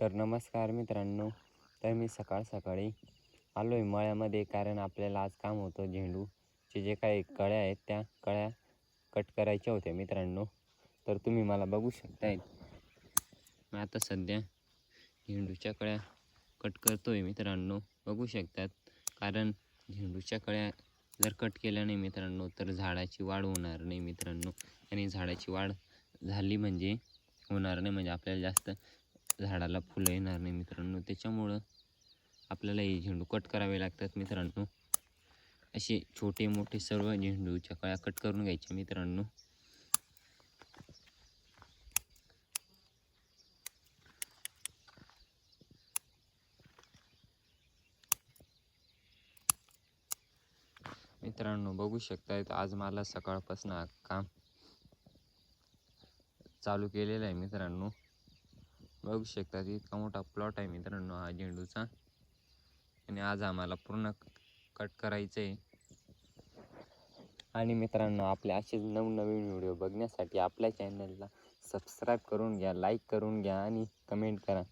तर नमस्कार मित्रांनो. तर मी सकाळी आलो आहे मळ्यामध्ये, कारण आपल्याला आज काम होतं. झेंडूचे जे काही कळ्या आहेत त्या कळ्या कट करायच्या होत्या मित्रांनो. तर तुम्ही मला बघू शकताय, मी आता सध्या झेंडूच्या कळ्या कट करतो आहे मित्रांनो, बघू शकतात. कारण झेंडूच्या कळ्या जर कट केल्या नाही मित्रांनो तर झाडाची वाढ होणार नाही मित्रांनो. आणि झाडाची वाढ झाली म्हणजे होणार नाही म्हणजे आपल्याला जास्त झाडाला फुलं येणार नाही मित्रांनो. त्याच्यामुळं आपल्याला हे झेंडू कट करावे लागतात मित्रांनो. असे छोटे मोठे सर्व झेंडूच्या कळ्या कट करून घ्यायच्या मित्रांनो. मित्रांनो बघू शकतायत, आज मला सकाळपासून काम चालू केलेलं आहे मित्रांनो. बघू शकतात, इतका मोठा प्लॉट आहे मित्रांनो हा झेंडूचा. आणि आज आम्हाला पूर्ण कट करायचं आहे. आणि मित्रांनो, आपले असेच नवनवीन व्हिडिओ बघण्यासाठी आपल्या चॅनलला सबस्क्राईब करून घ्या, लाईक करून घ्या आणि कमेंट करा.